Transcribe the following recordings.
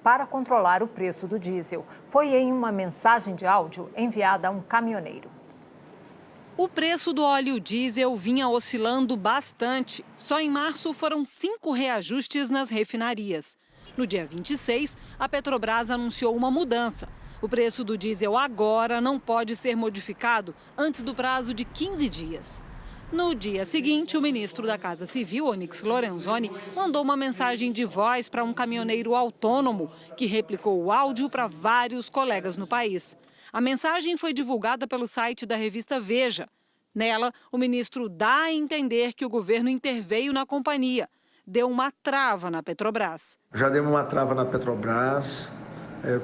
para controlar o preço do diesel. Foi em uma mensagem de áudio enviada a um caminhoneiro. O preço do óleo diesel vinha oscilando bastante. Só em março foram 5 reajustes nas refinarias. No dia 26, a Petrobras anunciou uma mudança. O preço do diesel agora não pode ser modificado antes do prazo de 15 dias. No dia seguinte, o ministro da Casa Civil, Onyx Lorenzoni, mandou uma mensagem de voz para um caminhoneiro autônomo que replicou o áudio para vários colegas no país. A mensagem foi divulgada pelo site da revista Veja. Nela, o ministro dá a entender que o governo interveio na companhia, deu uma trava na Petrobras. Já deu uma trava na Petrobras,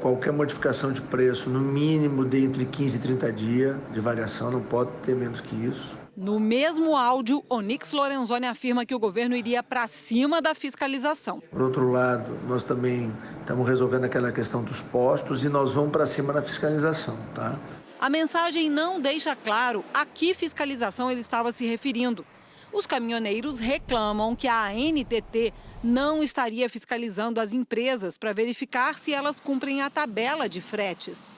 qualquer modificação de preço, no mínimo de entre 15 e 30 dias de variação, não pode ter menos que isso. No mesmo áudio, Onyx Lorenzoni afirma que o governo iria para cima da fiscalização. Por outro lado, nós também estamos resolvendo aquela questão dos postos e nós vamos para cima da fiscalização, tá? A mensagem não deixa claro a que fiscalização ele estava se referindo. Os caminhoneiros reclamam que a ANTT não estaria fiscalizando as empresas para verificar se elas cumprem a tabela de fretes.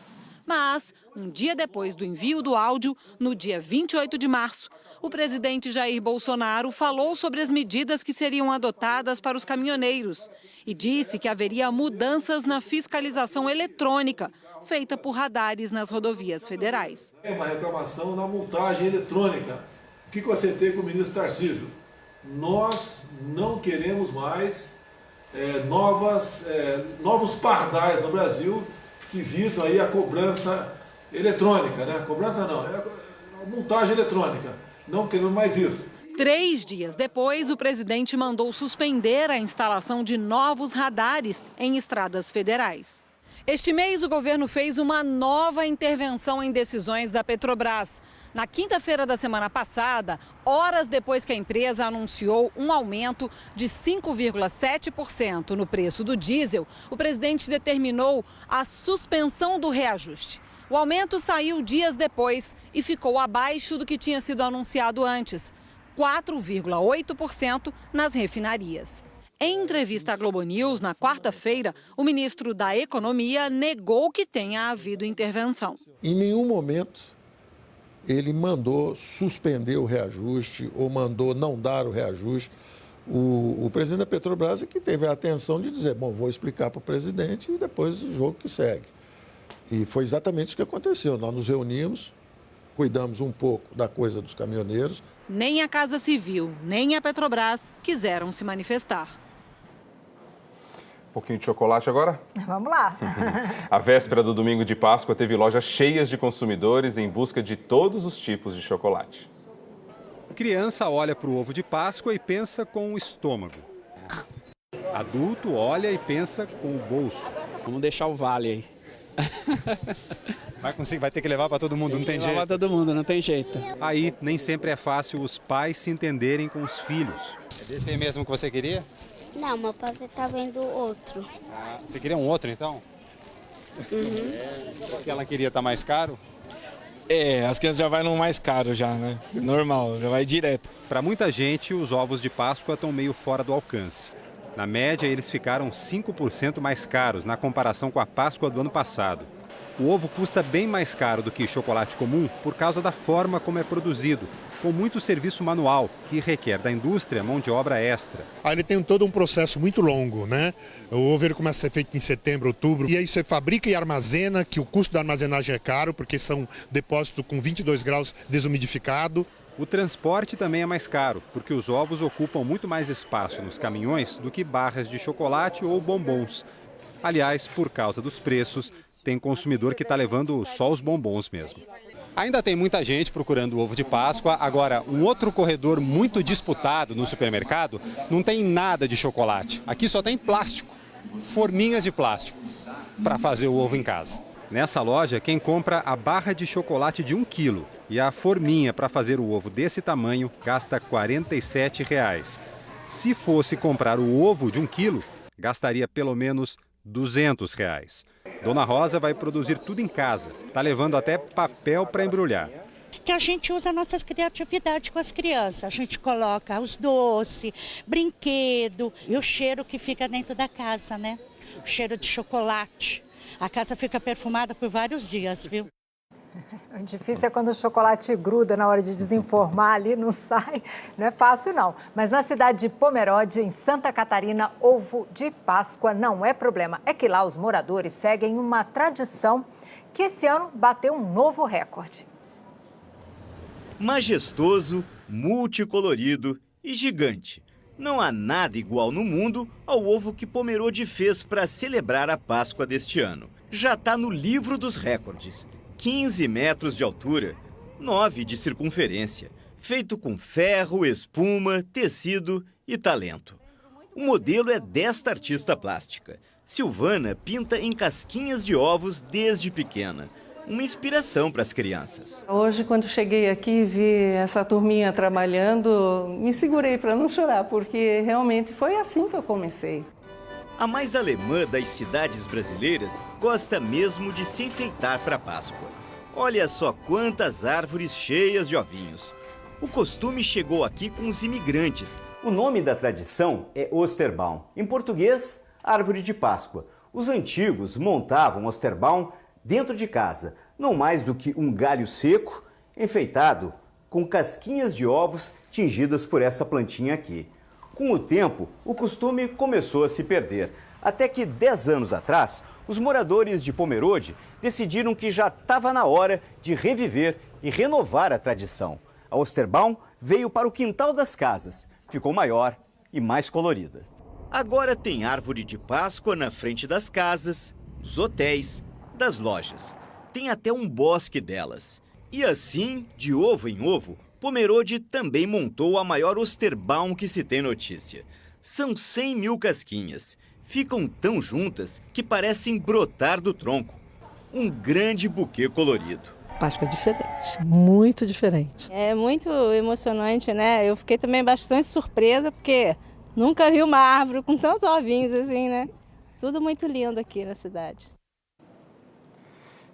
Mas, um dia depois do envio do áudio, no dia 28 de março, o presidente Jair Bolsonaro falou sobre as medidas que seriam adotadas para os caminhoneiros e disse que haveria mudanças na fiscalização eletrônica, feita por radares nas rodovias federais. É uma reclamação na multagem eletrônica. O que eu acertei com o ministro Tarcísio? Nós não queremos mais novos pardais no Brasil que visam aí a cobrança eletrônica, né? Cobrança não, é a multagem eletrônica. Não queremos mais isso. 3 dias depois, o presidente mandou suspender a instalação de novos radares em estradas federais. Este mês, o governo fez uma nova intervenção em decisões da Petrobras. Na quinta-feira da semana passada, horas depois que a empresa anunciou um aumento de 5,7% no preço do diesel, o presidente determinou a suspensão do reajuste. O aumento saiu dias depois e ficou abaixo do que tinha sido anunciado antes, 4,8% nas refinarias. Em entrevista à Globo News, na quarta-feira, o ministro da Economia negou que tenha havido intervenção. Em nenhum momento ele mandou suspender o reajuste ou mandou não dar o reajuste. O presidente da Petrobras é que teve a atenção de dizer, bom, vou explicar para o presidente e depois o jogo que segue. E foi exatamente isso que aconteceu. Nós nos reunimos, cuidamos um pouco da coisa dos caminhoneiros. Nem a Casa Civil, nem a Petrobras quiseram se manifestar. Um pouquinho de chocolate agora? Vamos lá. A véspera do domingo de Páscoa teve lojas cheias de consumidores em busca de todos os tipos de chocolate. Criança olha para o ovo de Páscoa e pensa com o estômago. Adulto olha e pensa com o bolso. Vamos deixar o vale aí. Vai ter que levar para todo mundo, não tem jeito. Levar para todo mundo, não tem jeito. Aí nem sempre é fácil os pais se entenderem com os filhos. É desse aí mesmo que você queria? Não, meu pai tá vendo outro. Ah, você queria um outro então? Uhum. Porque ela queria estar mais caro? É, as crianças já vai no mais caro já, né? Normal, já vai direto. Para muita gente, os ovos de Páscoa estão meio fora do alcance. Na média, eles ficaram 5% mais caros na comparação com a Páscoa do ano passado. O ovo custa bem mais caro do que chocolate comum por causa da forma como é produzido, com muito serviço manual, que requer da indústria mão de obra extra. Ele tem todo um processo muito longo, né? O ovo ele começa a ser feito em setembro, outubro, e aí você fabrica e armazena, que o custo da armazenagem é caro, porque são depósitos com 22 graus desumidificado. O transporte também é mais caro, porque os ovos ocupam muito mais espaço nos caminhões do que barras de chocolate ou bombons. Aliás, por causa dos preços, tem consumidor que está levando só os bombons mesmo. Ainda tem muita gente procurando ovo de Páscoa. Agora, um outro corredor muito disputado no supermercado não tem nada de chocolate. Aqui só tem plástico, forminhas de plástico, para fazer o ovo em casa. Nessa loja, quem compra a barra de chocolate de 1 quilo e a forminha para fazer o ovo desse tamanho gasta R$ 47. Se fosse comprar o ovo de 1 quilo, gastaria pelo menos R$ 200. Dona Rosa vai produzir tudo em casa. Está levando até papel para embrulhar. Que a gente usa a nossa criatividade com as crianças. A gente coloca os doces, brinquedo e o cheiro que fica dentro da casa, né? cheiro de chocolate. A casa fica perfumada por vários dias, viu? O difícil é quando o chocolate gruda na hora de desenformar ali, não sai. Não é fácil, não. Mas na cidade de Pomerode, em Santa Catarina, ovo de Páscoa não é problema. É que lá os moradores seguem uma tradição que esse ano bateu um novo recorde. Majestoso, multicolorido e gigante. Não há nada igual no mundo ao ovo que Pomerode fez para celebrar a Páscoa deste ano. Já está no livro dos recordes. 15 metros de altura, 9 de circunferência, feito com ferro, espuma, tecido e talento. O modelo é desta artista plástica. Silvana pinta em casquinhas de ovos desde pequena. Uma inspiração para as crianças. Hoje, quando cheguei aqui e vi essa turminha trabalhando, me segurei para não chorar, porque realmente foi assim que eu comecei. A mais alemã das cidades brasileiras gosta mesmo de se enfeitar para a Páscoa. Olha só quantas árvores cheias de ovinhos. O costume chegou aqui com os imigrantes. O nome da tradição é Osterbaum. Em português, árvore de Páscoa. Os antigos montavam Osterbaum dentro de casa, não mais do que um galho seco, enfeitado com casquinhas de ovos tingidas por essa plantinha aqui. Com o tempo, o costume começou a se perder, até que 10 anos atrás, os moradores de Pomerode decidiram que já estava na hora de reviver e renovar a tradição. A Osterbaum veio para o quintal das casas, ficou maior e mais colorida. Agora tem árvore de Páscoa na frente das casas, dos hotéis, das lojas. Tem até um bosque delas. E assim, de ovo em ovo, Pomerode também montou a maior Osterbaum que se tem notícia. São 100 mil casquinhas. Ficam tão juntas que parecem brotar do tronco. Um grande buquê colorido. Páscoa diferente, muito diferente. É muito emocionante, né? Eu fiquei também bastante surpresa, porque nunca vi uma árvore com tantos ovinhos assim, né? Tudo muito lindo aqui na cidade.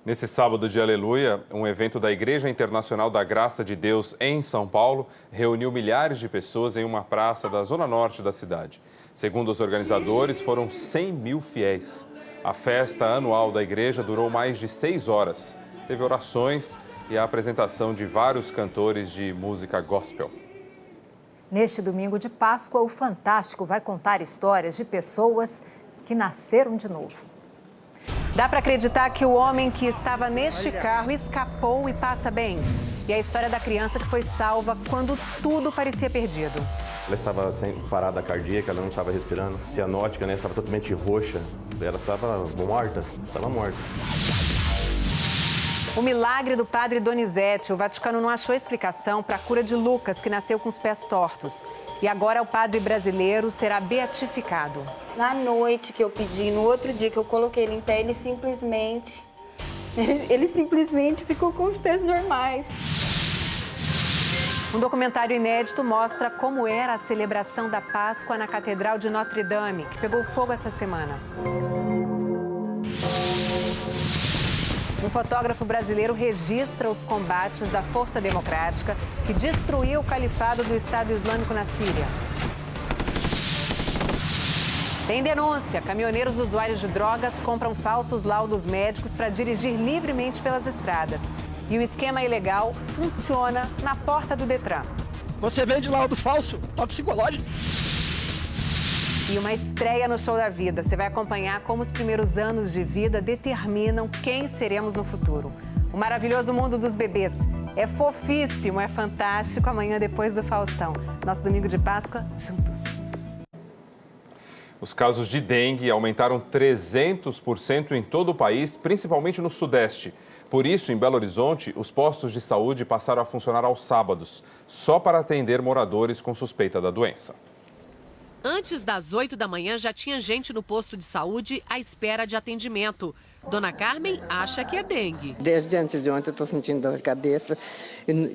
Nesse sábado de Aleluia, um evento da Igreja Internacional da Graça de Deus em São Paulo reuniu milhares de pessoas em uma praça da zona norte da cidade. Segundo os organizadores, foram 100 mil fiéis. A festa anual da igreja durou mais de 6 horas. Teve orações e a apresentação de vários cantores de música gospel. Neste domingo de Páscoa, o Fantástico vai contar histórias de pessoas que nasceram de novo. Dá para acreditar que o homem que estava neste carro escapou e passa bem. E a história da criança que foi salva quando tudo parecia perdido. Ela estava sem parada cardíaca, ela não estava respirando. Cianótica, né? Estava totalmente roxa. Ela estava morta. O milagre do padre Donizete. O Vaticano não achou explicação para a cura de Lucas, que nasceu com os pés tortos. E agora o padre brasileiro será beatificado. Na noite que eu pedi, no outro dia que eu coloquei ele em pé, ele simplesmente ficou com os pés normais. Um documentário inédito mostra como era a celebração da Páscoa na Catedral de Notre Dame, que pegou fogo essa semana. Um fotógrafo brasileiro registra os combates da Força Democrática que destruiu o califado do Estado Islâmico na Síria. Tem denúncia. Caminhoneiros usuários de drogas compram falsos laudos médicos para dirigir livremente pelas estradas. E o esquema ilegal funciona na porta do Detran. Você vende laudo falso, toxicológico. E uma estreia no Show da Vida. Você vai acompanhar como os primeiros anos de vida determinam quem seremos no futuro. O maravilhoso mundo dos bebês. É fofíssimo, é fantástico. Amanhã, depois do Faustão. Nosso domingo de Páscoa, juntos. Os casos de dengue aumentaram 300% em todo o país, principalmente no Sudeste. Por isso, em Belo Horizonte, os postos de saúde passaram a funcionar aos sábados, só para atender moradores com suspeita da doença. Antes das 8 da manhã, já tinha gente no posto de saúde à espera de atendimento. Dona Carmen acha que é dengue. Desde antes de ontem eu estou sentindo dor de cabeça,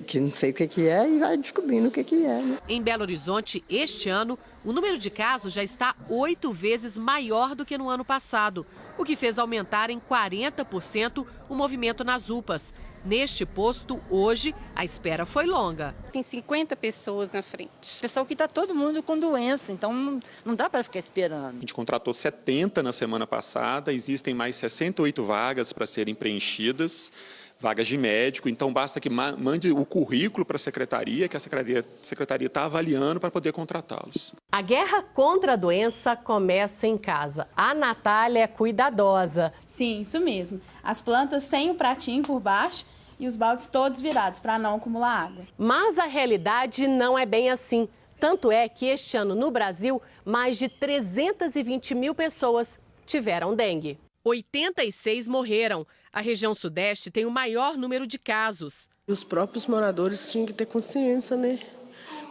que não sei o que é, e vai descobrindo o que é. Né? Em Belo Horizonte, este ano, o número de casos já está 8 vezes maior do que no ano passado. o que fez aumentar em 40% o movimento nas UPAs. Neste posto, hoje, a espera foi longa. Tem 50 pessoas na frente. Pessoal que está todo mundo com doença, então não dá para ficar esperando. A gente contratou 70 na semana passada, existem mais 68 vagas para serem preenchidas, vagas de médico, então basta que mande o currículo para a secretaria, que a secretaria está avaliando para poder contratá-los. A guerra contra a doença começa em casa. A Natália é cuidadosa. Sim, isso mesmo. As plantas sem o pratinho por baixo e os baldes todos virados para não acumular água. Mas a realidade não é bem assim. Tanto é que este ano no Brasil, mais de 320 mil pessoas tiveram dengue. 86 morreram. A região sudeste tem o maior número de casos. Os próprios moradores tinham que ter consciência, né?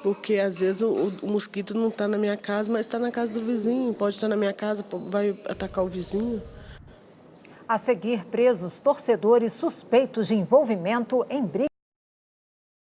Porque às vezes o mosquito não está na minha casa, mas está na casa do vizinho. Pode estar na minha casa, vai atacar o vizinho. A seguir, presos torcedores suspeitos de envolvimento em briga.